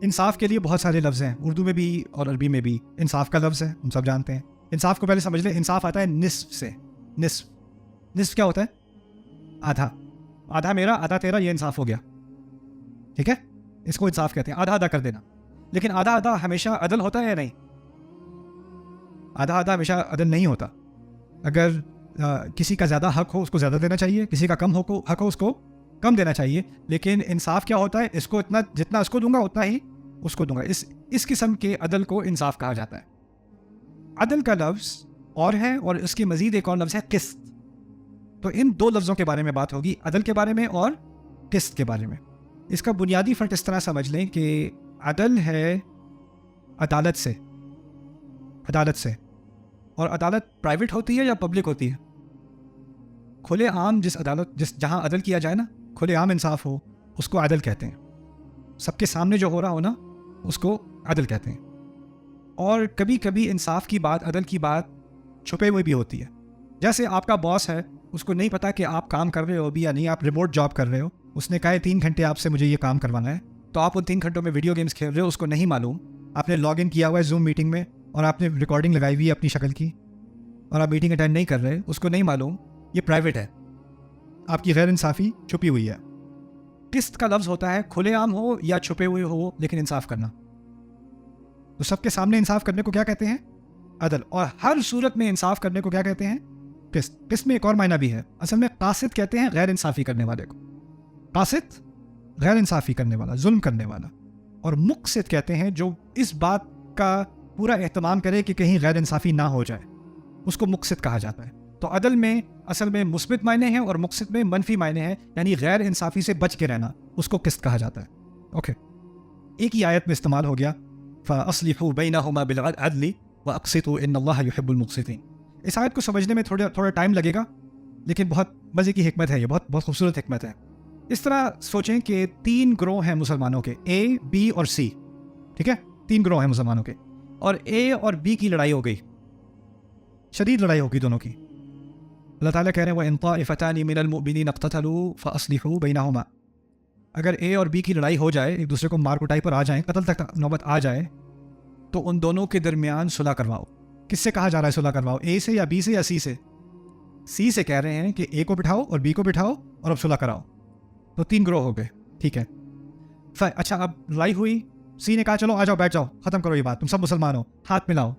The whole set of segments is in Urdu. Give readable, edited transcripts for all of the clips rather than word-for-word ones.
انصاف کے لیے بہت سارے لفظ ہیں، اردو میں بھی اور عربی میں بھی انصاف کا لفظ ہے، ہم سب جانتے ہیں۔ انصاف کو پہلے سمجھ لیں، انصاف آتا ہے نصف سے۔ نصف کیا ہوتا ہے؟ آدھا، آدھا میرا آدھا تیرا، یہ انصاف ہو گیا، ٹھیک ہے؟ اس کو انصاف کہتے ہیں، آدھا آدھا کر دینا۔ لیکن آدھا آدھا ہمیشہ عدل ہوتا ہے یا نہیں؟ آدھا آدھا ہمیشہ عدل نہیں ہوتا۔ اگر کسی کا زیادہ حق ہو اس کو زیادہ دینا چاہیے، کسی کا کم حق ہو اس کو کم دینا چاہیے۔ لیکن انصاف کیا ہوتا ہے؟ اس کو اتنا جتنا اس کو دوں گا اتنا ہی اس کو دوں گا۔ اس قسم کے عدل کو انصاف کہا جاتا ہے۔ عدل کا لفظ اور ہے، اور اس کے مزید ایک اور لفظ ہے قسط۔ تو ان دو لفظوں کے بارے میں بات ہوگی، عدل کے بارے میں اور قسط کے بارے میں۔ اس کا بنیادی فرق اس طرح سمجھ لیں کہ عدل ہے عدالت سے، اور عدالت پرائیویٹ ہوتی ہے یا پبلک ہوتی ہے؟ کھلے عام جہاں عدل کیا جائے نا، کھلے عام انصاف ہو، اس کو عدل کہتے ہیں۔ سب کے سامنے جو ہو رہا ہو نا، اس کو عدل کہتے ہیں۔ اور کبھی کبھی انصاف کی بات، عدل کی بات چھپے ہوئے بھی ہوتی ہے۔ جیسے آپ کا باس ہے، اس کو نہیں پتا کہ آپ کام کر رہے ہو بھی یا نہیں، آپ ریموٹ جاب کر رہے ہو، اس نے کہا ہے 3 گھنٹے آپ سے مجھے یہ کام کروانا ہے، تو آپ ان 3 گھنٹوں میں ویڈیو گیمز کھیل رہے ہو، اس کو نہیں معلوم۔ آپ نے لاگ ان کیا ہوا ہے زوم میٹنگ میں، اور آپ نے ریکارڈنگ لگائی ہوئی ہے اپنی شکل کی، اور آپ میٹنگ اٹینڈ نہیں کر رہے، اس کو نہیں معلوم، یہ پرائیویٹ ہے، آپ کی غیر انصافی چھپی ہوئی ہے۔ قسط کا لفظ ہوتا ہے کھلے عام ہو یا چھپے ہوئے ہو، لیکن انصاف کرنا۔ تو سب کے سامنے انصاف کرنے کو کیا کہتے ہیں؟ عدل۔ اور ہر صورت میں انصاف کرنے کو کیا کہتے ہیں؟ قسط۔ قسط میں ایک اور معنی بھی ہے، اصل میں قاسط کہتے ہیں غیر انصافی کرنے والے کو، قاسط غیر انصافی کرنے والا، ظلم کرنے والا۔ اور مقسط کہتے ہیں جو اس بات کا پورا اہتمام کرے کہ کہیں غیر انصافی نہ ہو جائے، اس کو مقسط کہا جاتا ہے۔ تو عدل میں اصل میں مثبت معنی ہیں اور مقسط میں منفی معنی ہیں، یعنی غیر انصافی سے بچ کے رہنا، اس کو قسط کہا جاتا ہے۔ اوکے، ایک ہی آیت میں استعمال ہو گیا، فَأَصْلِحُوا بَيْنَهُمَا بِالْعَدْلِ وَأَقْسِطُوا إِنَّ اللَّهَ يُحِبُّ الْمُقْسِطِينَ۔ اس آیت کو سمجھنے میں تھوڑا ٹائم لگے گا، لیکن بہت مزے کی حکمت ہے، یہ بہت خوبصورت حکمت ہے۔ اس طرح سوچیں کہ 3 گروہ ہیں مسلمانوں کے، اے، بی اور سی، ٹھیک ہے؟ 3 گروہ ہیں مسلمانوں کے، اور اے اور بی کی لڑائی ہو گئی، شدید لڑائی ہوگی دونوں کی۔ اللہ تعالیٰ کہہ رہے ہیں وَإِن طَائِفَتَانِ مِنَ الْمُؤْمِنِينَ اقْتَتَلُوا فَأَصْلِحُوا بَيْنَهُمَا۔ اگر اے اور بی کی لڑائی ہو جائے، ایک دوسرے کو مار کٹائی پر آ جائیں، قتل تک نوبت آ جائے، تو ان دونوں کے درمیان صلح کرواؤ۔ کس سے کہا جا رہا ہے صلح کرواؤ؟ اے سے یا بی سے یا سی سے؟ سی سے کہہ رہے ہیں کہ اے کو بٹھاؤ اور بی کو بٹھاؤ اور اب صلح کراؤ۔ تو 3 گروہ ہو گئے، ٹھیک ہے؟ اچھا، اب لڑائی ہوئی، سی نے کہا چلو آ جاؤ، بیٹھ جاؤ، ختم کرو یہ بات، تم سب مسلمان ہو، ہاتھ ملاؤ،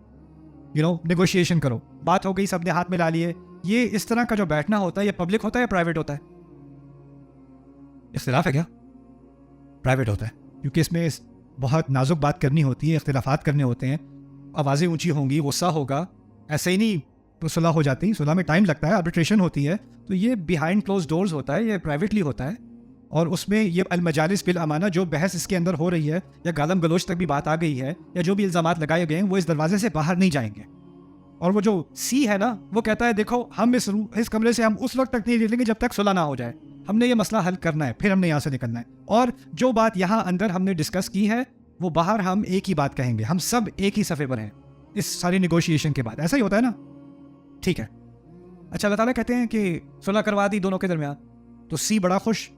نیگوشیشن کرو۔ بات ہو گئی، سب نے ہاتھ ملا لیے۔ یہ اس طرح کا جو بیٹھنا ہوتا ہے، یہ پبلک ہوتا ہے یا پرائیویٹ ہوتا ہے؟ اختلاف ہے کیا؟ پرائیویٹ ہوتا ہے، کیونکہ اس میں بہت نازک بات کرنی ہوتی ہے، اختلافات کرنے ہوتے ہیں، آوازیں اونچی ہوں گی، غصہ ہوگا، ایسے ہی نہیں صلح ہو جاتی، صلح میں ٹائم لگتا ہے، آربیٹریشن ہوتی ہے۔ تو یہ بیہائنڈ کلوز ڈورز ہوتا ہے، یہ پرائیویٹلی ہوتا ہے، اور اس میں یہ المجالس بالامانہ، جو بحث اس کے اندر ہو رہی ہے یا گالم گلوچ تک بھی بات آ گئی ہے یا جو بھی الزامات لگائے گئے ہیں، وہ اس دروازے سے باہر نہیں جائیں گے۔ اور وہ جو سی ہے نا، وہ کہتا ہے دیکھو ہم اس کمرے سے ہم اس وقت تک نہیں نکلیں گے جب تک صلح نہ ہو جائے، ہم نے یہ مسئلہ حل کرنا ہے، پھر ہم نے یہاں سے نکلنا ہے، اور جو بات یہاں اندر ہم نے ڈسکس کی ہے وہ باہر ہم ایک ہی بات کہیں گے، ہم سب ایک ہی صفحے پر ہیں اس ساری نیگوشیشن کے بعد۔ ایسا ہی ہوتا ہے نا، ٹھیک ہے؟ اچھا، اللہ تعالیٰ کہتے ہیں کہ صلح کروا دی دونوں کے درمیان، تو سی بڑا خوش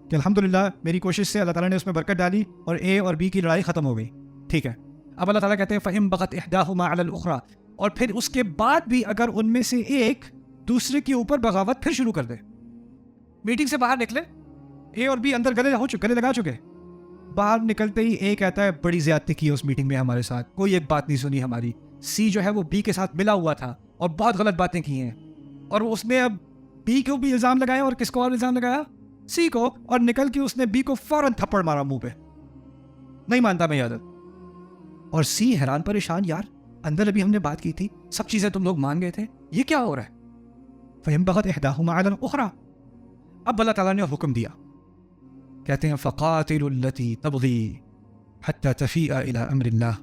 کہ الحمدللہ میری کوشش سے اللہ تعالیٰ نے اس میں برکت ڈالی اور اے اور بی کی لڑائی ختم ہو گئی، ٹھیک ہے؟ اب اللہ تعالیٰ کہتے ہیں فَإِن بَغَتْ إِحْدَاهُمَا عَلَى الْأُخْرَى، اور پھر اس کے بعد بھی اگر ان میں سے ایک دوسرے کے اوپر بغاوت پھر شروع کر دے، میٹنگ سے باہر نکلے، اے اور بی اندر گلے لگا چکے، باہر نکلتے ہی اے کہتا ہے بڑی زیادتی کی اس میٹنگ میں ہمارے ساتھ، کوئی ایک بات نہیں سنی ہماری۔ سی جو ہے وہ بی کے ساتھ ملا ہوا تھا اور بہت غلط باتیں کی ہیں، اور اس نے اب بی کو بھی الزام لگایا، اور کس کو اور الزام لگایا؟ سی کو، اور نکل کے اس نے بی کو فوراً تھپڑ مارا منہ پہ، نہیں مانتا میں عادت۔ اور سی حیران پریشان، یار اندر ابھی ہم نے بات کی تھی، سب چیزیں تم لوگ مان گئے تھے، یہ کیا ہو رہا ہے؟ فَإِن بَغَتْ إِحْدَاهُمَا عَلَى الْأُخْرَى، اب اللہ تعالیٰ نے حکم دیا، کہتے ہیں فَقَاتِلُوا الَّتِي تَبْغِي حَتَّى تَفِيءَ إِلَىٰ أَمْرِ اللَّهِ،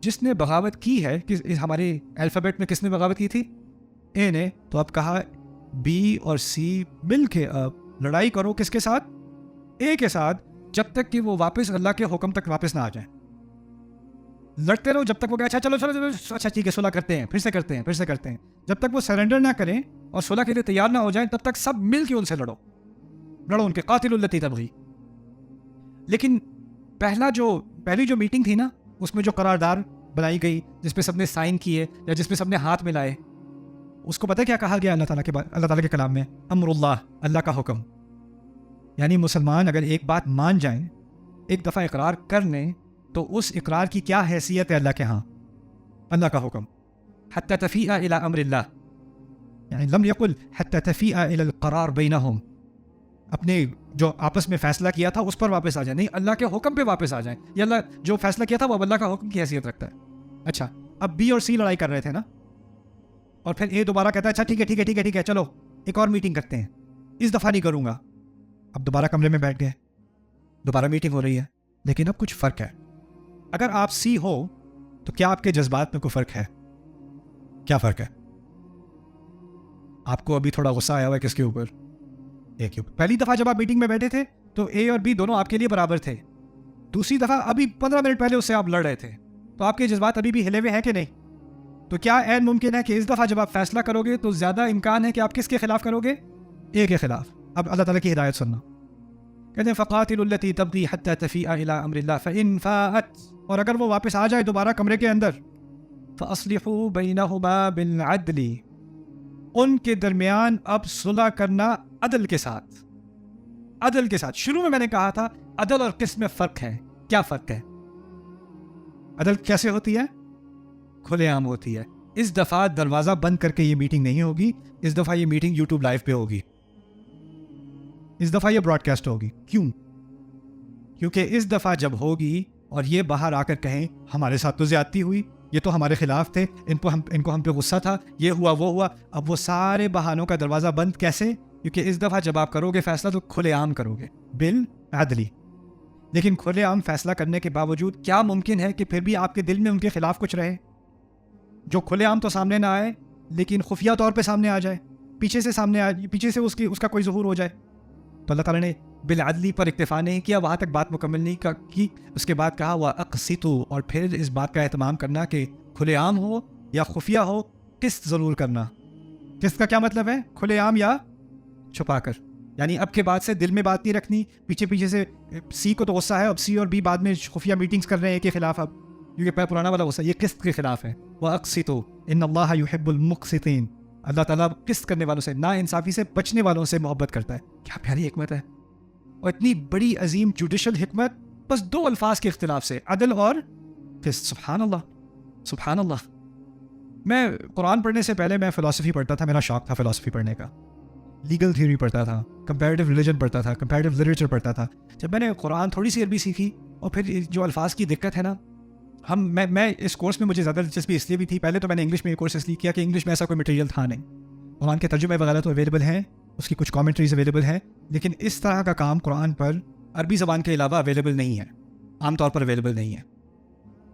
جس نے بغاوت کی ہے، ہمارے الفابیٹ میں کس نے بغاوت کی تھی؟ اے نے، تو اب کہا بی اور سی مل کے اب لڑائی کرو، کس کے ساتھ؟ اے کے ساتھ، جب تک کہ وہ واپس اللہ کے حکم تک واپس نہ آ جائیں، لڑتے رہو جب تک وہ اچھا چلو اچھا ٹھیک ہے صلح کرتے ہیں، پھر سے کرتے ہیں، جب تک وہ سرنڈر نہ کریں اور صلح کے لیے تیار نہ ہو جائیں، تب تک سب مل کے ان سے لڑو ان کے، قاتل التی تبغی۔ لیکن پہلا جو پہلی جو میٹنگ تھی نا اس میں جو قرارداد بنائی گئی جس پہ سب نے سائن کیے یا جس پہ سب نے ہاتھ ملائے, اس کو پتہ کیا کہا گیا اللہ تعالیٰ کے کلام میں؟ امر اللہ, اللہ کا حکم. یعنی مسلمان اگر ایک بات مان جائیں, ایک دفعہ اقرار کر لیں, تو اس اقرار کی کیا حیثیت ہے اللہ کے ہاں؟ اللہ کا حکم. حتی تفیء الی امر اللہ, یعنی لم یقل حتی تفیء الی القرار بینہم, اپنے جو آپس میں فیصلہ کیا تھا اس پر واپس آ جائیں, نہیں اللہ کے حکم پہ واپس آ جائیں. یہ اللہ جو فیصلہ کیا تھا وہ اللہ کا حکم کی حیثیت رکھتا ہے. اچھا, اب بی اور سی لڑائی کر رہے تھے نا, اور پھر اے دوبارہ کہتا ہے اچھا ٹھیک ہے چلو ایک اور میٹنگ کرتے ہیں, اس دفعہ نہیں کروں گا. اب دوبارہ کمرے میں بیٹھ گئے, دوبارہ میٹنگ ہو رہی ہے, لیکن اب کچھ فرق ہے. اگر آپ سی ہو تو کیا آپ کے جذبات میں کوئی فرق ہے؟ کیا فرق ہے؟ آپ کو ابھی تھوڑا غصہ آیا ہوا ہے کس کے اوپر؟ اے کے اوپر. پہلی دفعہ جب آپ میٹنگ میں بیٹھے تھے تو اے اور بی دونوں آپ کے لیے برابر تھے. دوسری دفعہ ابھی 15 منٹ پہلے اس سے آپ لڑ رہے تھے, تو آپ کے جذبات ابھی بھی ہلے ہوئے ہیں کہ نہیں؟ تو کیا عین ممکن ہے کہ اس دفعہ جب آپ فیصلہ کرو گے تو زیادہ امکان ہے کہ آپ کس کے خلاف کرو گے؟ اے کے خلاف. اب اللہ تعالیٰ کی ہدایت سننا, کہتے ہیں فقاتلوا التی تبغی حتی تفیء الی امر اللہ فإن فاءت, اور اگر وہ واپس آ جائے دوبارہ کمرے کے اندر, فاصلحوا بینہما بالعدل, ان کے درمیان اب صلح کرنا عدل کے ساتھ. عدل کے ساتھ. شروع میں نے کہا تھا عدل اور قسط میں فرق ہے. کیا فرق ہے؟ عدل کیسے ہوتی ہے؟ کھلے عام ہوتی ہے. اس دفعہ دروازہ بند کر کے یہ میٹنگ نہیں ہوگی, اس دفعہ یہ میٹنگ یوٹیوب لائیو پہ ہوگی, اس دفعہ یہ براڈ کاسٹ ہوگی. کیوں؟ کیونکہ اس دفعہ جب ہوگی اور یہ باہر آ کر کہیں ہمارے ساتھ تو زیادتی ہوئی, یہ تو ہمارے خلاف تھے, ان کو ہم پہ غصہ تھا, یہ ہوا وہ ہوا, اب وہ سارے بہانوں کا دروازہ بند. کیسے؟ کیونکہ اس دفعہ جب آپ کرو گے فیصلہ تو کھلے عام کرو گے بالعدلی. لیکن کھلے عام فیصلہ کرنے کے باوجود کیا ممکن ہے کہ پھر بھی آپ کے دل میں ان کے خلاف کچھ رہے, جو کھلے عام تو سامنے نہ آئے لیکن خفیہ طور پہ سامنے آ جائے, پیچھے سے سامنے آ, پیچھے سے اس کا کوئی ظہور ہو جائے. تو اللہ تعالیٰ نے بالعدلی پر اکتفا نہیں کیا, وہاں تک بات مکمل نہیں کی, اس کے بعد کہا وَأَقْسِطُوا, اور پھر اس بات کا اہتمام کرنا کہ کھلے عام ہو یا خفیہ ہو, قسط ضرور کرنا. قسط کا کیا مطلب ہے؟ کھلے عام یا چھپا کر. یعنی اب کے بعد سے دل میں بات نہیں رکھنی, پیچھے سے سی کو تو غصہ ہے, اب سی اور بی بعد میں خفیہ میٹنگز کر رہے ہیں کے خلاف, اب کیونکہ پرانا والا غصہ یہ قسط کے خلاف ہے. وَأَقْسِطُوا إِنَّ اللَّهَ يُحِبُّ الْمُقْسِطِينَ, اللہ تعالیٰ قسط کرنے والوں سے, نا انصافی سے بچنے والوں سے محبت کرتا ہے. کیا پیاری حکمت ہے, اور اتنی بڑی عظیم جوڈیشل حکمت بس 2 الفاظ کے اختلاف سے, عدل اور قسط. سبحان اللہ, سبحان اللہ. میں قرآن پڑھنے سے پہلے میں فلسفی پڑھتا تھا, میرا شوق تھا فلسفی پڑھنے کا, لیگل تھیوری پڑھتا تھا, کمپیریٹیو ریلیجن پڑھتا تھا, کمپیریٹیو لٹریچر پڑھتا تھا. جب میں نے قرآن تھوڑی سی عربی سیکھی, اور پھر جو الفاظ کی دقت ہے نا, میں اس کورس میں مجھے زیادہ دلچسپی اس لیے بھی تھی, پہلے تو میں نے انگلش میں یہ کورس اس لیے کیا کہ انگلش میں ایسا کوئی مٹیریل تھا نہیں. قرآن کے ترجمے وغیرہ تو اویلیبل ہیں, اس کی کچھ کامنٹریز اویلیبل ہیں, لیکن اس طرح کا کام قرآن پر عربی زبان کے علاوہ اویلیبل نہیں ہے, عام طور پر اویلیبل نہیں ہے.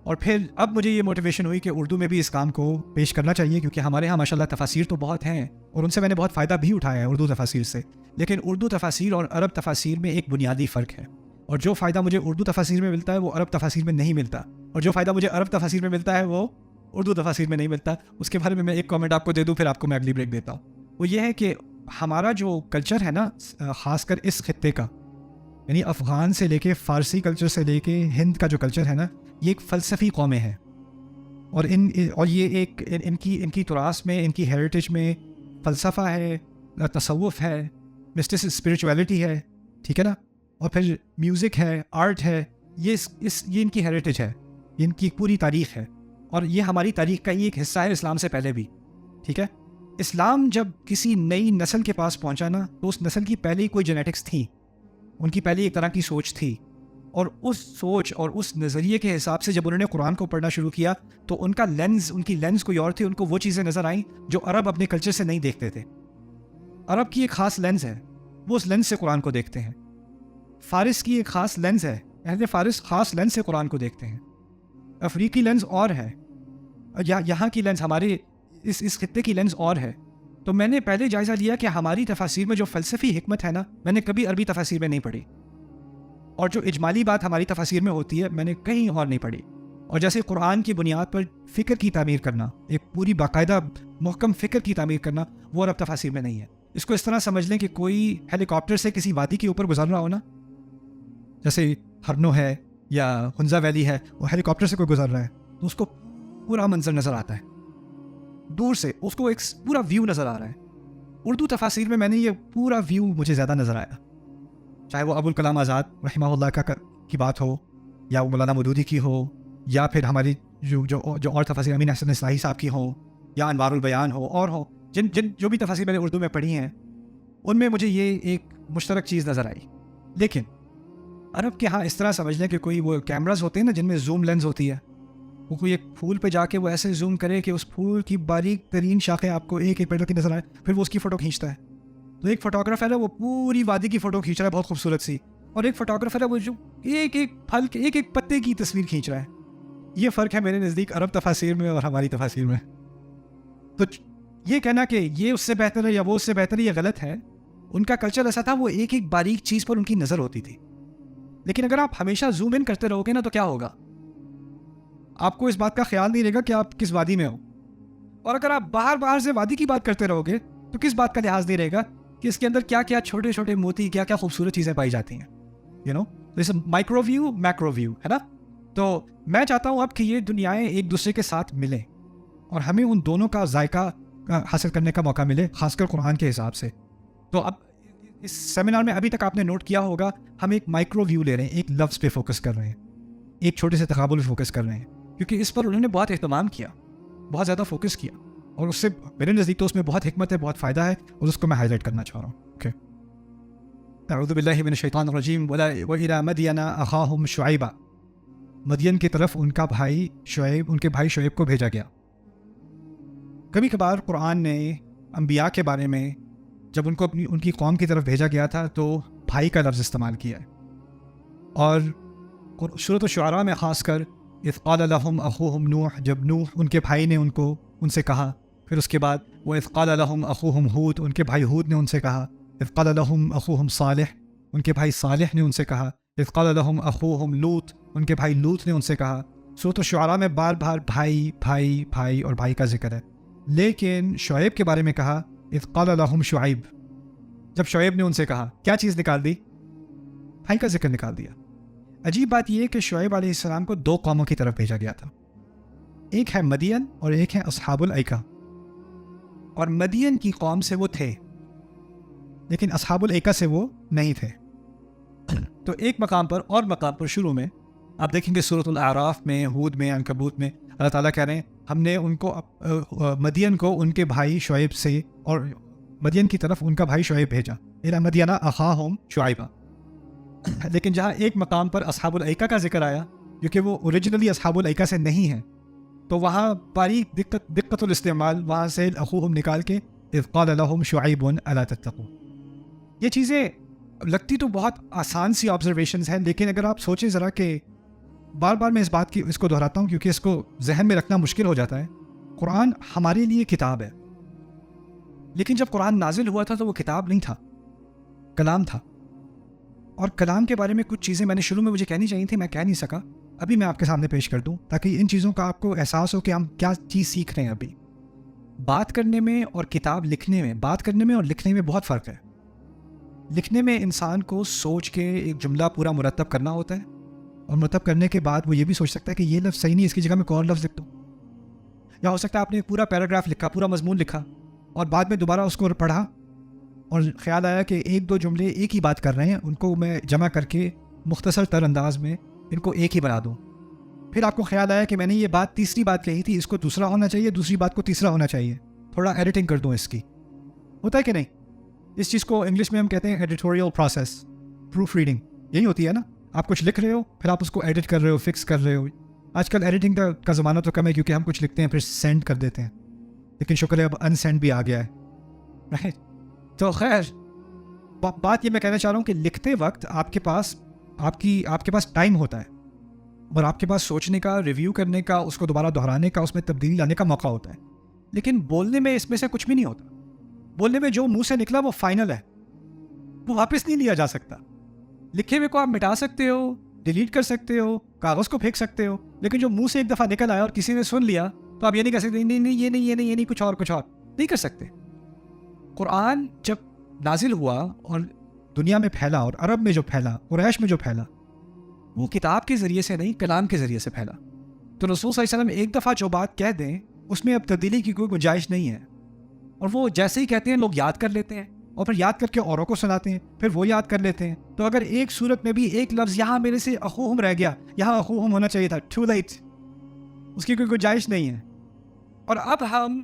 اور پھر اب مجھے یہ موٹیویشن ہوئی کہ اردو میں بھی اس کام کو پیش کرنا چاہیے, کیونکہ ہمارے ہاں ماشاء اللہ تفاسیر تو بہت ہیں, اور ان سے میں نے بہت فائدہ بھی اٹھایا ہے اردو تفاسیر سے. لیکن اردو تفاسیر اور عرب تفاسیر میں ایک بنیادی فرق ہے, اور جو فائدہ مجھے اردو تفاسیر میں ملتا ہے وہ عرب تفاسیر میں نہیں ملتا, اور جو فائدہ مجھے عرب تفاسیر میں ملتا ہے وہ اردو تفاسیر میں نہیں ملتا. اس کے بارے میں ایک کامنٹ آپ کو دے دوں, پھر آپ کو میں اگلی بریک دیتا ہوں. وہ یہ ہے کہ ہمارا جو کلچر ہے نا, خاص کر اس خطے کا, یعنی افغان سے لے کے فارسی کلچر سے لے کے ہند کا جو کلچر ہے نا, یہ ایک فلسفی قومیں ہیں, اور یہ ایک ان کی تراث میں, ان کی ہیریٹیج میں فلسفہ ہے, تصوف ہے, مسٹس اسپریچویلٹی ہے, ٹھیک ہے نا, اور پھر میوزک ہے, آرٹ ہے, یہ ان کی ہیریٹیج ہے, ان کی پوری تاریخ ہے, اور یہ ہماری تاریخ کا ہی ایک حصہ ہے اسلام سے پہلے بھی. ٹھیک ہے, اسلام جب کسی نئی نسل کے پاس پہنچا نا, تو اس نسل کی پہلی کوئی جینیٹکس تھی, ان کی پہلی ایک طرح کی سوچ تھی, اور اس سوچ اور اس نظریے کے حساب سے جب انہوں نے قرآن کو پڑھنا شروع کیا تو ان کا لینز, ان کی لینز کوئی اور تھی, ان کو وہ چیزیں نظر آئیں جو عرب اپنے کلچر سے نہیں دیکھتے تھے. عرب کی ایک خاص لینز ہے, وہ اس لینز سے قرآن کو دیکھتے ہیں. فارس کی ایک خاص لینز ہے, اہل فارس خاص لینز سے قرآن کو دیکھتے ہیں. افریقی لینز اور ہے, یہاں کی لینز, ہمارے اس خطے کی لینز اور ہے. تو میں نے پہلے جائزہ لیا کہ ہماری تفاسیر میں جو فلسفی حکمت ہے نا, میں نے کبھی عربی تفاسیر میں نہیں پڑھی, اور جو اجمالی بات ہماری تفاسیر میں ہوتی ہے میں نے کہیں اور نہیں پڑھی. اور جیسے قرآن کی بنیاد پر فکر کی تعمیر کرنا, ایک پوری باقاعدہ محکم فکر کی تعمیر کرنا, وہ عرب تفاسیر میں نہیں ہے. اس کو اس طرح سمجھ لیں کہ کوئی ہیلی کاپٹر سے کسی وادی کے اوپر گزر رہا ہو نا, جیسے ہرنو ہے یا ہنزا ویلی ہے, وہ ہیلی کاپٹر سے کوئی گزر رہا ہے تو اس کو پورا منظر نظر آتا ہے, دور سے اس کو ایک پورا ویو نظر آ رہا ہے. اردو تفاسیر میں نے یہ پورا ویو مجھے زیادہ نظر آیا, چاہے وہ ابوالکلام آزاد رحمہ اللہ کی بات ہو, یا وہ مولانا مودودی کی ہو, یا پھر ہماری جو اور تفاسیر امین احسن اصلاحی صاحب کی ہوں, یا انوار البیان ہو, اور ہو جو بھی تفاسیر میں نے اردو میں پڑھی ہیں, ان میں مجھے یہ ایک مشترک چیز نظر آئی. لیکن عرب کے ہاں اس طرح سمجھ لیں کہ کوئی وہ کیمراز ہوتے ہیں نا جن میں زوم لینز ہوتی ہے, وہ کوئی ایک پھول پہ جا کے وہ ایسے زوم کرے کہ اس پھول کی باریک ترین شاخیں آپ کو ایک ایک پیٹر کی نظر آئے, پھر وہ اس کی فوٹو کھینچتا ہے. تو ایک فوٹوگرافر ہے وہ پوری وادی کی فوٹو کھینچ رہا ہے بہت خوبصورت سی, اور ایک فوٹوگرافر ہے وہ جو ایک ایک پھل کے ایک ایک پتے کی تصویر کھینچ رہا ہے. یہ فرق ہے میرے نزدیک عرب تفاسیر میں اور ہماری تفاسیر میں. تو یہ کہنا کہ یہ اس سے بہتر ہے یا وہ اس سے بہتر ہے یہ غلط ہے. ان کا کلچر ایسا تھا, وہ ایک ایک باریک چیز پر ان کی نظر ہوتی تھی. لیکن اگر آپ ہمیشہ زوم ان کرتے رہو گے نا تو کیا ہوگا, آپ کو اس بات کا خیال نہیں رہے گا کہ آپ کس وادی میں ہو. اور اگر آپ باہر سے وادی کی بات کرتے رہو گے تو کس بات کا لحاظ نہیں رہے گا کہ اس کے اندر کیا کیا چھوٹے چھوٹے موتی, کیا کیا خوبصورت چیزیں پائی جاتی ہیں. جیسے مائکرو ویو میکرو ویو ہے نا. تو میں چاہتا ہوں اب کہ یہ دنیایں ایک دوسرے کے ساتھ ملیں اور ہمیں ان دونوں کا ذائقہ حاصل کرنے کا موقع ملے, خاص کر قرآن کے حساب سے. تو اب اس سیمینار میں ابھی تک آپ نے نوٹ کیا ہوگا ہم ایک مائکرو ویو لے رہے ہیں, ایک لفظ پہ فوکس کر رہے ہیں, ایک چھوٹے سے تقابل پہ فوکس کر رہے ہیں, کیونکہ اس پر انہوں نے بہت اہتمام کیا, بہت زیادہ فوکس کیا, اور اس سے میرے نزدیک تو اس میں بہت حکمت ہے, بہت فائدہ ہے, اور اس کو میں ہائی لائٹ کرنا چاہ رہا ہوں. اوکے, اعوذ باللہ من الشیطان الرجیم. وَإِلَىٰ مَدْيَنَ أَخَاهُمْ شُعَيْبًا, مدین کی طرف ان کا بھائی شعیب, ان کے بھائی شعیب کو بھیجا گیا. کبھی کبھار قرآن نے انبیاء کے بارے میں جب ان کو ان کی قوم کی طرف بھیجا گیا تھا تو بھائی کا لفظ استعمال کیا ہے. اور سورۃ الشعراء میں خاص کر اذ قال لهم اخوهم نوح, جب نوح ان کے بھائی نے ان سے کہا, پھر اس کے بعد وہ اذ قال لهم اخوهم ہود, ان کے بھائی ہود نے ان سے کہا, اذ قال لهم اخوهم صالح, ان کے بھائی صالح نے ان سے کہا, اذ قال لهم اخوهم لوط, ان کے بھائی لوط نے ان سے کہا. سورۃ الشعراء میں بار بار بھائی بھائی بھائی اور بھائی کا ذکر ہے. لیکن شعیب کے بارے میں کہا اذ قال لهم شعیب, جب شعیب نے ان سے کہا کیا چیز نکال دی, بھائی کا ذکر نکال دیا. عجیب بات یہ ہے کہ شعیب علیہ السلام کو دو قوموں کی طرف بھیجا گیا تھا, ایک ہے مدین اور ایک ہے اصحاب الایکہ. اور مدین کی قوم سے وہ تھے لیکن اصحاب الایکہ سے وہ نہیں تھے. تو ایک مقام پر اور مقام پر شروع میں آپ دیکھیں گے سورۃ الاعراف میں, ہود میں, عنکبوت میں اللہ تعالیٰ کہہ رہے ہیں ہم نے ان کو مدین کو ان کے بھائی شعیب سے, اور مدین کی طرف ان کا بھائی شعیب بھیجا, الی مدین اخاہم شعیبا. لیکن جہاں ایک مقام پر اصحاب الایکہ کا ذکر آیا, کیونکہ وہ اوریجنلی اصحاب الایکہ سے نہیں ہیں, تو وہاں باریک دقت الاستعمال, وہاں سے اخوہم نکال کے اذ قال لهم شعیب الا تتقون. یہ چیزیں لگتی تو بہت آسان سی آبزرویشنز ہیں, لیکن اگر آپ سوچیں ذرا کہ بار بار میں اس کو دہراتا ہوں کیونکہ اس کو ذہن میں رکھنا مشکل ہو جاتا ہے. قرآن ہمارے لیے کتاب ہے, لیکن جب قرآن نازل ہوا تھا تو وہ کتاب نہیں تھا, کلام تھا. اور کلام کے بارے میں کچھ چیزیں میں نے شروع میں مجھے کہنی چاہیے تھی, میں کہہ نہیں سکا, ابھی میں آپ کے سامنے پیش کر دوں تاکہ ان چیزوں کا آپ کو احساس ہو کہ ہم کیا چیز سیکھ رہے ہیں. ابھی بات کرنے میں اور کتاب لکھنے میں, بات کرنے میں اور لکھنے میں بہت فرق ہے. لکھنے میں انسان کو سوچ کے ایک جملہ پورا مرتب کرنا ہوتا ہے, اور مرتب کرنے کے بعد وہ یہ بھی سوچ سکتا ہے کہ یہ لفظ صحیح نہیں, اس کی جگہ میں کوئی اور لفظ لکھ دوں. یا ہو سکتا ہے آپ نے پورا پیراگراف لکھا, پورا مضمون لکھا, اور بعد میں دوبارہ اس کو پڑھا اور خیال آیا کہ ایک دو جملے ایک ہی بات کر رہے ہیں, ان کو میں جمع کر کے مختصر تر انداز میں ان کو ایک ہی بنا دوں. پھر آپ کو خیال آیا کہ میں نے یہ بات تیسری بات کہی تھی, اس کو دوسرا ہونا چاہیے, دوسری بات کو تیسرا ہونا چاہیے, تھوڑا ایڈیٹنگ کر دوں اس کی. ہوتا ہے کہ نہیں؟ اس چیز کو انگلش میں ہم کہتے ہیں ایڈیٹوریل پروسیس, پروف ریڈنگ. یہی ہوتی ہے نا, آپ کچھ لکھ رہے ہو, پھر آپ اس کو ایڈٹ کر رہے ہو, فکس کر رہے ہو. آج کل ایڈیٹنگ کا زمانہ تو کم ہے کیونکہ ہم کچھ لکھتے ہیں پھر سینڈ کر دیتے ہیں, لیکن شکر ہے اب ان سینڈ بھی آ گیا ہے. تو خیر بات یہ میں کہنا چاہ رہا ہوں کہ لکھتے وقت آپ کے پاس ٹائم ہوتا ہے, اور آپ کے پاس سوچنے کا, ریویو کرنے کا, اس کو دوبارہ دہرانے کا, اس میں تبدیلی لانے کا موقع ہوتا ہے. لیکن بولنے میں اس میں سے کچھ بھی نہیں ہوتا. بولنے میں جو منہ سے نکلا وہ فائنل ہے, وہ واپس نہیں لیا جا سکتا. لکھے ہوئے کو آپ مٹا سکتے ہو, ڈیلیٹ کر سکتے ہو, کاغذ کو پھینک سکتے ہو, لیکن جو منہ سے ایک دفعہ نکل آیا اور کسی نے سن لیا تو آپ یہ نہیں کہہ سکتے نہیں یہ نہیں کچھ اور نہیں کر سکتے. قرآن جب نازل ہوا اور دنیا میں پھیلا, اور عرب میں جو پھیلا, قریش میں جو پھیلا, وہ کتاب کے ذریعے سے نہیں، کلام کے ذریعے سے پھیلا. تو رسول صلی اللہ علیہ وسلم ایک دفعہ جو بات کہہ دیں اس میں اب تبدیلی کی کوئی گنجائش نہیں ہے. اور وہ جیسے ہی کہتے ہیں لوگ یاد کر لیتے ہیں اور پھر یاد کر کے اوروں کو سناتے ہیں، پھر وہ یاد کر لیتے ہیں. تو اگر ایک صورت میں بھی ایک لفظ یہاں میرے سے اخوہم رہ گیا، یہاں اخوہم ہونا چاہیے تھا، ٹو لیٹ، اس کی کوئی گنجائش نہیں ہے. اور اب ہم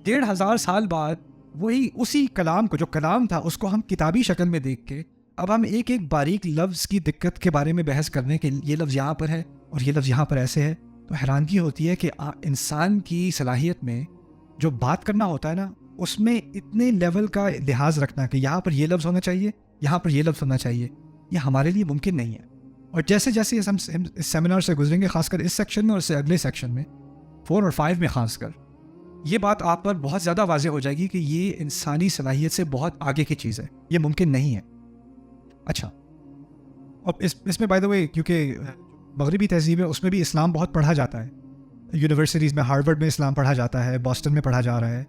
1500 سال بعد وہی اسی کلام کو، جو کلام تھا اس کو ہم کتابی شکل میں دیکھ کے اب ہم ایک ایک باریک لفظ کی دقت کے بارے میں بحث کرنے کہ یہ لفظ یہاں پر ہے اور یہ لفظ یہاں پر ایسے ہے. تو حیرانگی ہوتی ہے کہ انسان کی صلاحیت میں جو بات کرنا ہوتا ہے نا، اس میں اتنے لیول کا لحاظ رکھنا کہ یہاں پر یہ لفظ ہونا چاہیے، یہاں پر یہ لفظ ہونا چاہیے، یہ ہمارے لیے ممکن نہیں ہے. اور جیسے جیسے ہم اس سیمینار سے گزریں گے، خاص کر اس سیکشن میں اور اس سے اگلے سیکشن میں 4 اور 5 میں خاص کر، یہ بات آپ پر بہت زیادہ واضح ہو جائے گی کہ یہ انسانی صلاحیت سے بہت آگے کی چیز ہے، یہ ممکن نہیں ہے. اچھا، اور اس میں بائی دا وے، کیونکہ مغربی تہذیب ہے، اس میں بھی اسلام بہت پڑھا جاتا ہے. یونیورسٹیز میں، ہارورڈ میں اسلام پڑھا جاتا ہے، بoston میں پڑھا جا رہا ہے،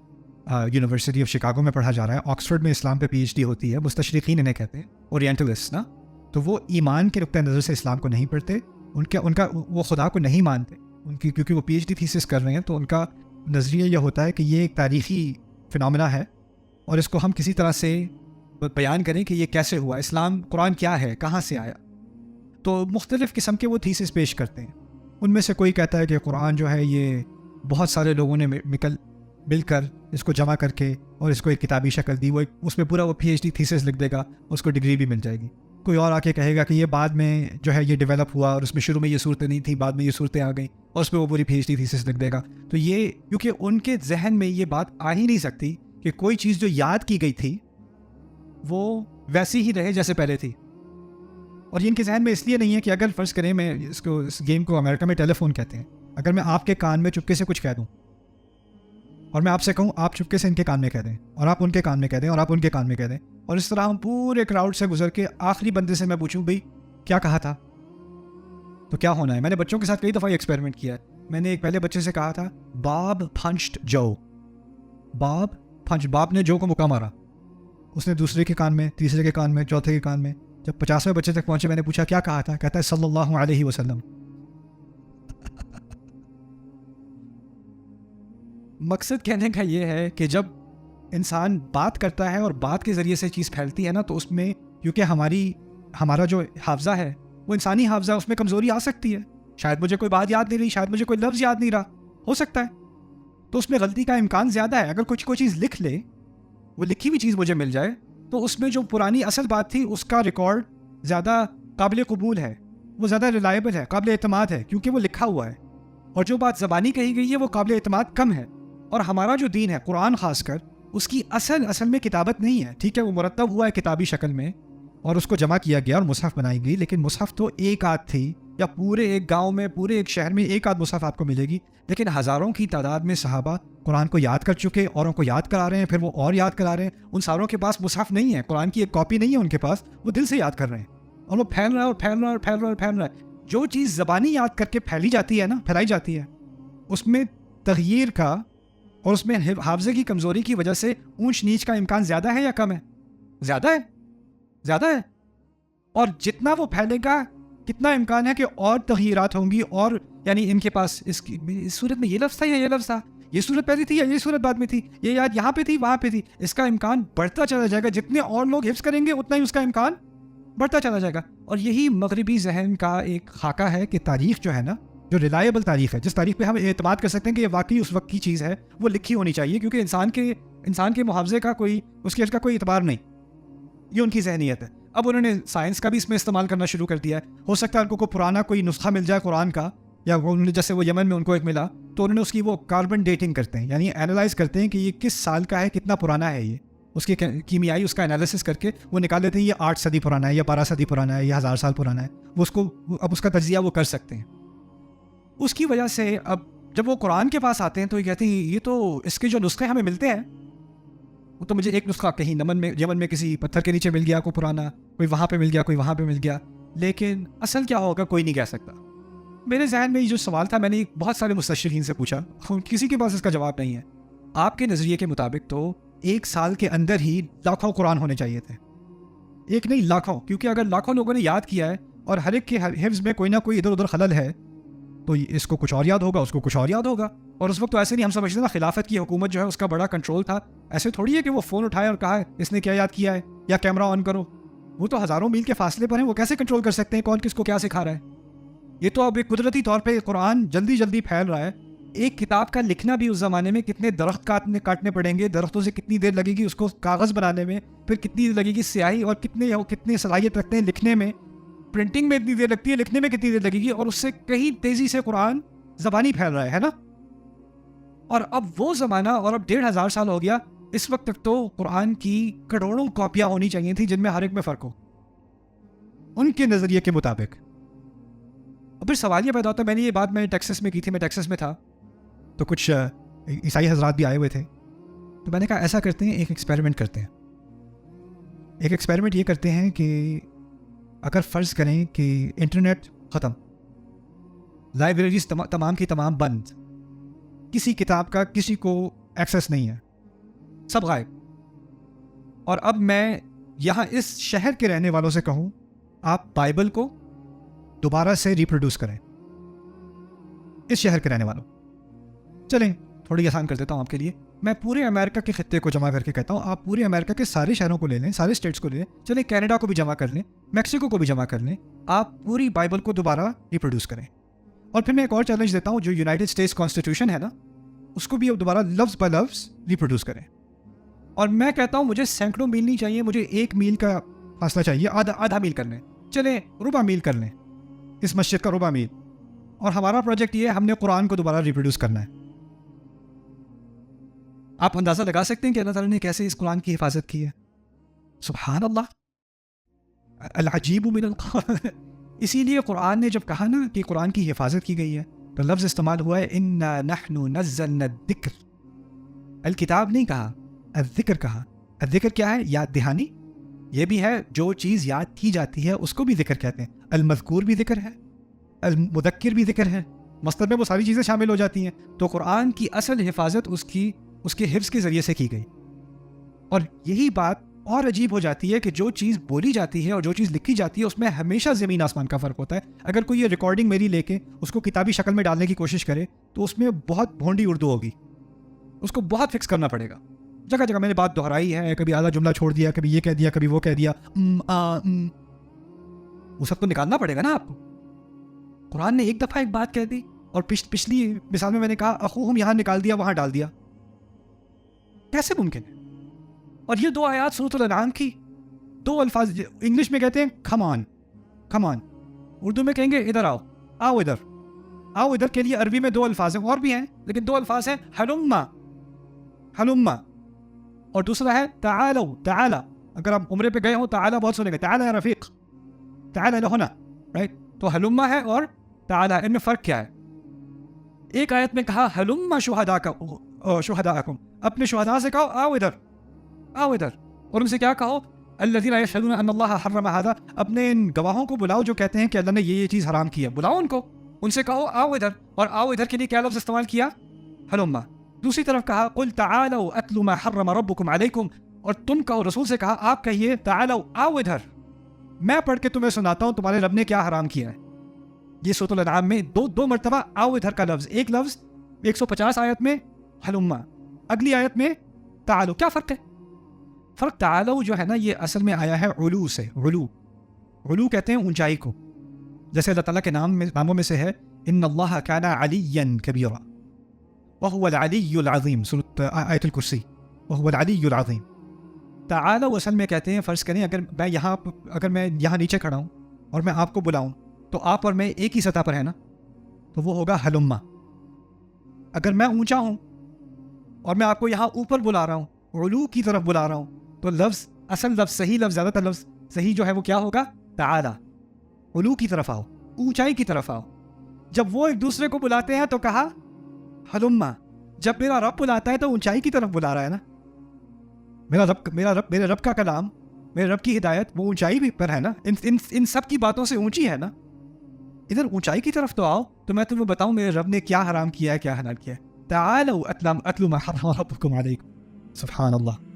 یونیورسٹی آف شکاگو میں پڑھا جا رہا ہے، آکسفورڈ میں اسلام پہ PhD ہوتی ہے. مستشرقین انہیں کہتے ہیں، اورینٹلسٹ نا. تو وہ ایمان کے نقطۂ نظر سے اسلام کو نہیں پڑھتے، ان کا وہ خدا کو نہیں مانتے ان کی، کیونکہ وہ PhD تھیسس کر رہے ہیں. تو ان کا نظریہ یہ ہوتا ہے کہ یہ ایک تاریخی فنامنا ہے اور اس کو ہم کسی طرح سے بیان کریں کہ یہ کیسے ہوا، اسلام، قرآن کیا ہے، کہاں سے آیا. تو مختلف قسم کے وہ تھیسس پیش کرتے ہیں. ان میں سے کوئی کہتا ہے کہ قرآن جو ہے یہ بہت سارے لوگوں نے مل کر اس کو جمع کر کے اور اس کو ایک کتابی شکل دی، وہ اس میں پورا وہ PhD تھیسس لکھ دے گا، اس کو ڈگری بھی مل جائے گی. کوئی اور آ کے کہے گا کہ یہ بعد میں جو ہے یہ ڈیولپ ہوا اور اس میں شروع میں یہ صورتیں نہیں تھیں، بعد میں یہ صورتیں آ گئیں، اور اس پہ وہ پوری PhD تھیسس لکھ دے گا. تو یہ کیونکہ ان کے ذہن میں یہ بات آ ہی نہیں سکتی کہ کوئی چیز جو یاد کی گئی تھی وہ ویسی ہی رہے جیسے پہلے تھی. اور یہ ان کے ذہن میں اس لیے نہیں ہے کہ اگر فرض کریں، میں اس گیم کو امریکہ میں ٹیلی فون کہتے ہیں، اگر میں آپ کے کان میں چپکے سے کچھ کہہ دوں اور میں آپ سے کہوں آپ چپکے سے ان کے کان میں کہہ دیں، اور آپ ان کے کان میں کہہ دیں، اور آپ ان کے کان میں کہہ دیں، اور اس طرح ہم پورے کراؤڈ سے گزر کے آخری بندے سے میں پوچھوں بھئی کیا کہا تھا، تو کیا ہونا ہے. میں نے بچوں کے ساتھ کئی دفعہ یہ ایکسپیریمنٹ کیا ہے. میں نے ایک پہلے بچے سے کہا تھا باب پنچڈ جو، باب نے جو کو مکہ مارا. اس نے دوسرے کے کان میں، تیسرے کے کان میں، چوتھے کے کان میں. جب 50ویں بچے تک پہنچے، میں نے پوچھا کیا کہا تھا، کہتا ہے صلی اللہ علیہ وسلم. مقصد کہنے کا یہ ہے کہ جب انسان بات کرتا ہے اور بات کے ذریعے سے چیز پھیلتی ہے نا، تو اس میں کیونکہ ہمارا جو حافظہ ہے وہ انسانی حافظہ، اس میں کمزوری آ سکتی ہے. شاید مجھے کوئی بات یاد نہیں رہی، شاید مجھے کوئی لفظ یاد نہیں رہا، ہو سکتا ہے. تو اس میں غلطی کا امکان زیادہ ہے. اگر کوئی چیز لکھ لے، وہ لکھی ہوئی چیز مجھے مل جائے، تو اس میں جو پرانی اصل بات تھی اس کا ریکارڈ زیادہ قابل قبول ہے، وہ زیادہ ریلائبل ہے، قابل اعتماد ہے، کیونکہ وہ لکھا ہوا ہے. اور جو بات زبانی کہی گئی ہے وہ قابل اعتماد کم ہے. اور ہمارا جو دین ہے، قرآن خاص کر، اس کی اصل میں کتابت نہیں ہے. ٹھیک ہے، وہ مرتب ہوا ہے کتابی شکل میں اور اس کو جمع کیا گیا اور مصحف بنائی گئی، لیکن مصحف تو ایک آدھ تھی، یا پورے ایک گاؤں میں، پورے ایک شہر میں ایک آدھ مصحف آپ کو ملے گی. لیکن ہزاروں کی تعداد میں صحابہ قرآن کو یاد کر چکے، اوروں کو یاد کرا رہے ہیں، پھر وہ اور یاد کرا رہے ہیں. ان ساروں کے پاس مصحف نہیں ہے، قرآن کی ایک کاپی نہیں ہے ان کے پاس، وہ دل سے یاد کر رہے ہیں اور وہ پھیل رہا ہے اور پھیل رہا ہے اور پھیل رہا ہے اور پھیل رہا ہے. جو چیز زبانی یاد کر کے پھیلائی جاتی ہے، اس میں تغییر کا اور اس میں حافظے کی کمزوری کی وجہ سے اونچ نیچ کا امکان زیادہ ہے یا کم ہے؟ زیادہ ہے. اور جتنا وہ پھیلے گا کتنا امکان ہے کہ اور تغییرات ہوں گی، اور یعنی ان کے پاس اس صورت میں یہ لفظ تھا یا یہ لفظ تھا، یہ صورت پہلی تھی یا یہ صورت بعد میں تھی، یہ یاد یہاں پہ تھی وہاں پہ تھی. اس کا امکان بڑھتا چلا جائے گا. جتنے اور لوگ حفظ کریں گے اتنا ہی اس کا امکان بڑھتا چلا جائے گا. اور یہی مغربی ذہن کا ایک خاکہ ہے کہ تاریخ جو ہے نا، جو ریلائبل تاریخ ہے، جس تاریخ پہ ہم اعتماد کر سکتے ہیں کہ یہ واقعی اس وقت کی چیز ہے، وہ لکھی ہونی چاہیے، کیونکہ انسان کے محافظے کا اس کا کوئی اعتبار نہیں. یہ ان کی ذہنیت ہے. اب انہوں نے سائنس کا بھی اس میں استعمال کرنا شروع کر دیا ہے. ہو سکتا ہے ان کو پرانا کوئی نسخہ مل جائے قرآن کا، یا جیسے وہ یمن میں ان کو ایک ملا، تو انہوں نے اس کی وہ کاربن ڈیٹنگ کرتے ہیں، یعنی اینالائز کرتے ہیں کہ یہ کس سال کا ہے، کتنا پرانا ہے. یہ اس کی کیمیائی اس کا انالیسس کر کے وہ نکال لیتے ہیں یہ 8 صدی پرانا ہے، یا 12 صدی پرانا ہے، یا 1000 سال پرانا ہے. اب اس کا تجزیہ وہ کر سکتے ہیں. اس کی وجہ سے اب جب وہ قرآن کے پاس آتے ہیں تو یہ کہتے ہیں یہ تو اس کے جو نسخے ہمیں ملتے ہیں، وہ تو مجھے ایک نسخہ کہیں یمن میں کسی پتھر کے نیچے مل گیا، کوئی پرانا، کوئی وہاں پہ مل گیا، کوئی وہاں پہ مل گیا، لیکن اصل کیا ہوگا کوئی نہیں کہہ سکتا. میرے ذہن میں یہ جو سوال تھا، میں نے بہت سارے مستشرقین سے پوچھا، کسی کے پاس اس کا جواب نہیں ہے. آپ کے نظریے کے مطابق تو 1 سال کے اندر ہی لاکھوں قرآن ہونے چاہیے تھے. ایک نہیں، لاکھوں. کیونکہ اگر لاکھوں لوگوں نے یاد کیا ہے اور ہر ایک کے حفظ میں کوئی نہ کوئی ادھر ادھر خلل ہے، تو اس کو کچھ اور یاد ہوگا، اس کو کچھ اور یاد ہوگا. اور اس وقت تو ایسے نہیں ہم سمجھتے نا خلافت کی حکومت جو ہے اس کا بڑا کنٹرول تھا. ایسے تھوڑی ہے کہ وہ فون اٹھائے اور کہا ہے اس نے کیا یاد کیا ہے یا کیمرہ آن کرو. وہ تو ہزاروں میل کے فاصلے پر ہیں، وہ کیسے کنٹرول کر سکتے ہیں کون کس کو کیا سکھا رہا ہے. یہ تو اب ایک قدرتی طور پہ قرآن جلدی جلدی پھیل رہا ہے. ایک کتاب کا لکھنا بھی اس زمانے میں کتنے درخت کاٹنے پڑیں گے، درختوں سے کتنی دیر لگے گی اس کو کاغذ بنانے میں، پھر کتنی دیر لگے گی سیاہی، اور کتنے صلاحیت رکھتے ہیں لکھنے میں. پرنٹنگ میں اتنی دیر لگتی ہے، لکھنے میں کتنی دیر لگے گی، اور اس سے کہیں تیزی سے قرآن زبانی پھیل رہا ہے نا. اور اب وہ زمانہ، اور اب 1500 سال ہو گیا. اس وقت تک تو قرآن کی کروڑوں کاپیاں ہونی چاہیے تھیں جن میں ہر ایک میں فرق ہو ان کے نظریے کے مطابق. اور پھر سوال یہ پیدا ہوتا ہے، میں نے یہ بات میں ٹیکسس میں کی تھی، میں ٹیکسس میں تھا تو کچھ عیسائی حضرات بھی آئے ہوئے تھے. تو میں نے کہا ایسا کرتے ہیں، ایک ایکسپیریمنٹ کرتے ہیں. ایک ایکسپیریمنٹ یہ کرتے ہیں کہ اگر فرض کریں کہ انٹرنیٹ ختم، لائبریریز تمام کی تمام بند، کسی کتاب کا کسی کو ایکسیس نہیں ہے، سب غائب، اور اب میں یہاں اس شہر کے رہنے والوں سے کہوں آپ بائبل کو دوبارہ سے ریپروڈیوس کریں. اس شہر کے رہنے والوں، چلیں تھوڑی آسان کر دیتا ہوں آپ کے لیے. میں پورے امریکہ کے خطے کو جمع کر کے کہتا ہوں آپ پورے امریکہ کے سارے شہروں کو لے لیں، سارے اسٹیٹس کو لے لیں، چلیں کینیڈا کو بھی جمع کر لیں، میکسیکو کو بھی جمع کر لیں، آپ پوری بائبل کو دوبارہ ریپروڈیوس کریں. اور پھر میں ایک اور چیلنج دیتا ہوں، جو یونائٹڈ اسٹیٹس کانسٹیٹیوشن ہے نا، اس کو بھی اب دوبارہ لفظ بہ لفظ ریپروڈیوس کریں. اور میں کہتا ہوں مجھے سینکڑوں میل نہیں چاہیے، مجھے 1 میل کا فاصلہ چاہیے، آدھا میل کر لیں، چلیں ربع میل کر لیں، اس مسجد کا ربع میل. اور ہمارا پروجیکٹ یہ ہے، ہم نے قرآن کو دوبارہ ریپروڈیوس کرنا ہے. آپ اندازہ لگا سکتے ہیں کہ اللہ تعالیٰ نے کیسے اس قرآن کی حفاظت کی ہے. سبحان اللہ، العجیب من القرآن. اسی لیے قرآن نے جب کہا نا کہ قرآن کی حفاظت کی گئی ہے تو لفظ استعمال ہوا ہے انا نحن نزلنا الذکر. الکتاب نہیں کہا، الذکر کہا. الذکر کیا ہے؟ یاد دہانی. یہ بھی ہے جو چیز یاد کی جاتی ہے اس کو بھی ذکر کہتے ہیں. المذکور بھی ذکر ہے، المذکر بھی ذکر ہے، مصدر میں وہ ساری چیزیں شامل ہو جاتی ہیں. تو قرآن کی اصل حفاظت اس کے حفظ کے ذریعے سے کی گئی. اور یہی بات اور عجیب ہو جاتی ہے کہ جو چیز بولی جاتی ہے اور جو چیز لکھی جاتی ہے اس میں ہمیشہ زمین آسمان کا فرق ہوتا ہے. اگر کوئی یہ ریکارڈنگ میری لے کے اس کو کتابی شکل میں ڈالنے کی کوشش کرے تو اس میں بہت بھونڈی اردو ہوگی، اس کو بہت فکس کرنا پڑے گا. جگہ جگہ میں نے بات دہرائی ہے، کبھی آدھا جملہ چھوڑ دیا، کبھی یہ کہہ دیا، کبھی وہ کہہ دیا، وہ سب تو نکالنا پڑے گا نا آپ کو. قرآن نے ایک دفعہ ایک بات کہہ دی اور پچھلی مثال میں نے کہا اخوہم یہاں نکال دیا، وہاں ڈال دیا. کیسے ممکن ہے؟ اور یہ 2 آیات سورۃ الانعام کی 2 الفاظ انگلش میں کہتے ہیں کم آن، کم آن، اردو میں کہیں گے ادھر آؤ، آؤ ادھر، آؤ ادھر کے لیے عربی میں 2 الفاظ ہیں، اور بھی ہیں لیکن 2 الفاظ ہیں، ہلما، ہلما، اور دوسرا ہے تعالو، تعالی. اگر آپ عمرے پہ گئے ہو تعالی بہت سنے گا، تعالی یا رفیق، تعالی لہنا، رائٹ. تو ہلما ہے اور تعالی، ان میں فرق کیا ہے؟ ایک آیت میں کہا ہلما شہداءکم، اپنے شہداء سے کہو آؤ ادھر، آؤ ادھر. اور ان سے کیا کہو؟ الذین یشہدون ان اللہ حرم ھذا، اپنے ان گواہوں کو بلاؤ جو کہتے ہیں کہ اللہ نے یہ چیز حرام کی ہے، بلاؤ ان کو، ان سے کہو آؤ ادھر. اور آؤ ادھر کے لیے کیا لفظ استعمال کیا؟ ہلما. دوسری طرف کہا قل تعالوا اتل ما حرم ربکم علیکم، اور تم کہو، رسول سے کہا آپ کہیے تعالوا، آؤ ادھر، میں پڑھ کے تمہیں سناتا ہوں تمہارے رب نے کیا حرام کیا ہے. یہ سورۃ الانعام میں 2 مرتبہ آؤ ادھر کا لفظ، ایک لفظ 150 آیت میں ہلما، اگلی آیت میں تعالو. کیا فرق ہے؟ فرق تعالو جو ہے نا یہ اصل میں آیا ہے علو سے. علو کہتے ہیں اونچائی کو، جیسے اللہ تعالیٰ کے ناموں میں سے ہے ان اللہ کان علیا کبیرا وهو العلی العظیم، سورۃ آیت الکرسی، وهو العلی العظیم. تعالو اصل میں کہتے ہیں فرض کریں اگر میں یہاں نیچے کھڑا ہوں اور میں آپ کو بلاؤں تو آپ اور میں ایک ہی سطح پر ہے نا، تو وہ ہوگا ہلما. اگر میں اونچا ہوں اور میں آپ کو یہاں اوپر بلا رہا ہوں، علو کی طرف بلا رہا ہوں، تو لفظ اصل لفظ صحیح لفظ، زیادہ تر لفظ صحیح جو ہے وہ کیا ہوگا؟ تعالی، علو کی طرف آؤ، اونچائی کی طرف آؤ. جب وہ ایک دوسرے کو بلاتے ہیں تو کہا ہلما. جب میرا رب بلاتا ہے تو اونچائی کی طرف بلا رہا ہے نا. میرے رب کا کلام، میرے رب کی ہدایت وہ اونچائی بھی پر ہے نا، ان سب کی باتوں سے اونچی ہے نا. ادھر اونچائی کی طرف تو آؤ تو میں تمہیں بتاؤں میرے رب نے کیا حرام کیا ہے، کیا حلال کیا ہے. تعالوا اتل ما حرم ربکم علیکم. سبحان اللہ.